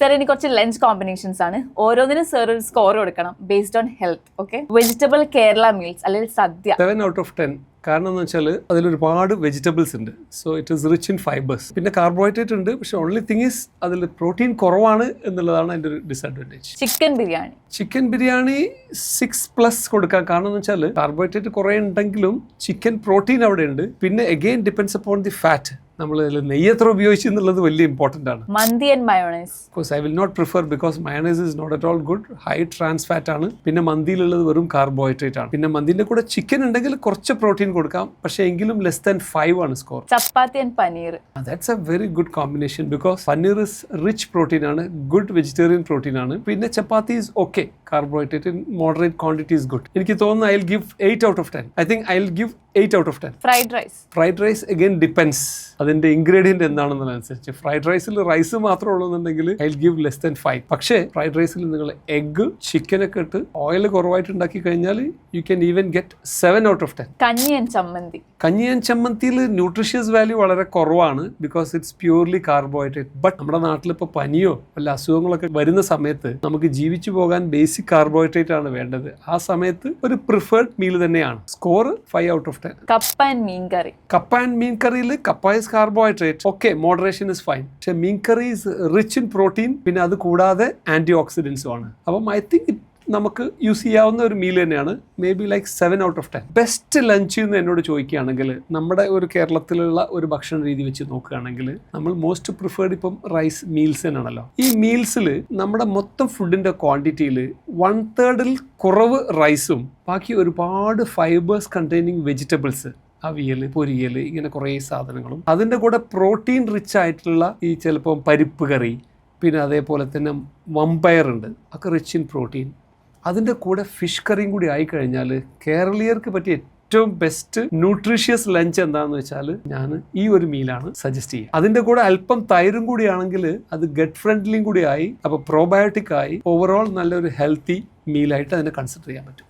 Sir ഇനി കുറച്ച് lunch combinations ആണ്. ഓരോന്നിനും സർ ഒരു സ്കോർ കൊടുക്കണം based on health. Okay, vegetable Kerala meals അല്ലെങ്കിൽ സദ്യ 7 out of 10. കാരണം എന്ന് വെച്ചാൽ അതിലൊരുപാട് വെജിറ്റബിൾസ് ഉണ്ട്. So it is rich in fibres. പിന്നെ കാർബോഹൈഡ്രേറ്റ് ഉണ്ട്, പക്ഷെ ഓൺലി തിങ് ഈസ് അതിൽ പ്രോട്ടീൻ കുറവാണ് എന്നുള്ളതാണ് അതിൻ്റെ ഒരു ഡിസഡ്വാൻറ്റേജ്. ചിക്കൻ ബിരിയാണി 6+ കൊടുക്കാം. കാരണം എന്ന് വെച്ചാൽ കാർബോഹൈഡ്രേറ്റ് കുറേ ഉണ്ടെങ്കിലും ചിക്കൻ പ്രോട്ടീൻ അവിടെ ഉണ്ട്. പിന്നെ again depends upon the fat. നമ്മൾ നെയ്യ് എത്ര ഉപയോഗിച്ചു എന്നുള്ളത് വലിയ ഇമ്പോർട്ടൻ്റ് ആണ്. Mandi and mayonnaise I will not prefer because mayonnaise is not at all good. High trans fat ആണ്. പിന്നെ മന്തിയിലുള്ളത് വെറും കാർബോഹൈഡ്രേറ്റ് ആണ്. പിന്നെ മന്തിന്റെ കൂടെ ചിക്കൻ ഉണ്ടെങ്കിൽ കുറച്ച് പ്രോട്ടീൻ കൊടുക്കാം, പക്ഷേ എങ്കിലും ലെസ് ദാൻ 5 ആണ് score. Chapati and paneer, that's a very good combination because paneer is rich protein ആണ്, ഗുഡ് വെജിറ്റേറിയൻ പ്രോട്ടീൻ ആണ്. പിന്നെ chapati is okay, carbohydrate in moderate quantity is good. എനിക്ക് തോന്നുന്നു I will give 8 out of 10. I think I will give 8 out of 10. Fried rice again depends അതിന്റെ ingredient എന്താണെന്നതനുസരിച്ച്. Fried റൈസിൽ rice മാത്രമേ ഉള്ളൂന്നുണ്ടെങ്കിൽ I will give less than 5. പക്ഷേ fried റൈസിൽ നിങ്ങൾ egg ചിക്കനൊക്കെ ഇട്ട് ഓയിൽ കുറവായിട്ട് ഉണ്ടാക്കി കഴിഞ്ഞാൽ you can even get 7 out of 10. കഞ്ഞി ആൻഡ് ചമ്മന്തിയിൽ ന്യൂട്രീഷ്യസ് വാല്യൂ വളരെ കുറവാണ് because it's purely carbohydrate. But നമ്മുടെ നാട്ടിൽ ഇപ്പോൾ പനിയോ വല്ല അസുഖങ്ങളൊക്കെ വരുന്ന സമയത്ത് നമുക്ക് ജീവിച്ചു പോകാൻ ബേസിക് കാർബോഹൈഡ്രേറ്റ് ആണ് വേണ്ടത്. ആ സമയത്ത് ഒരു പ്രിഫേർഡ് മീൽ തന്നെയാണ്. Score 5 out of 10. കപ്പ ആൻഡ് മീൻ കറിയിൽ കപ്പ is carbohydrate. Okay, moderation is fine. പക്ഷെ മീൻ കറി ഇസ് റിച്ച് ഇൻ പ്രോട്ടീൻ. പിന്നെ അത് കൂടാതെ ആന്റി ഓക്സിഡൻസും ആണ്. അപ്പം ഐ തിങ്ക് നമുക്ക് യൂസ് ചെയ്യാവുന്ന ഒരു മീൽ തന്നെയാണ്. May be like 7 out of 10. Best lunch എന്ന് എന്നോട് ചോദിക്കുകയാണെങ്കിൽ നമ്മുടെ ഒരു കേരളത്തിലുള്ള ഒരു ഭക്ഷണ രീതി വെച്ച് നോക്കുകയാണെങ്കിൽ നമ്മൾ മോസ്റ്റ് പ്രിഫേർഡ് ഇപ്പം റൈസ് മീൽസ് തന്നെയാണല്ലോ. ഈ മീൽസിൽ നമ്മുടെ മൊത്തം ഫുഡിൻ്റെ ക്വാണ്ടിറ്റിയിൽ 1/3 കുറവ് റൈസും ബാക്കി ഒരുപാട് ഫൈബേഴ്സ് കണ്ടെയ്നിങ് വെജിറ്റബിൾസ്, അവിയൽ, പൊരിയൽ, ഇങ്ങനെ കുറേ സാധനങ്ങളും അതിൻ്റെ കൂടെ പ്രോട്ടീൻ റിച്ച് ആയിട്ടുള്ള ഈ ചിലപ്പം പരിപ്പ് കറി, പിന്നെ അതേപോലെ തന്നെ വമ്പയറുണ്ട്, ഒക്കെ റിച്ച് ഇൻ പ്രോട്ടീൻ. അതിൻ്റെ കൂടെ ഫിഷ് കറിയും കൂടി ആയിക്കഴിഞ്ഞാൽ കേരളീയർക്ക് പറ്റിയ ഏറ്റവും ബെസ്റ്റ് ന്യൂട്രീഷ്യസ് ലഞ്ച് എന്താണെന്ന് വെച്ചാൽ ഞാൻ ഈ ഒരു മീലാണ് സജസ്റ്റ് ചെയ്യുക. അതിൻ്റെ കൂടെ അല്പം തൈരും കൂടി ആണെങ്കിൽ അത് ഗട്ട് ഫ്രണ്ട്ലിയും കൂടി ആയി, അപ്പോൾ പ്രോബയോട്ടിക് ആയി, ഓവറോൾ നല്ലൊരു ഹെൽത്തി മീലായിട്ട് അതിനെ കൺസിഡർ ചെയ്യാൻ പറ്റും.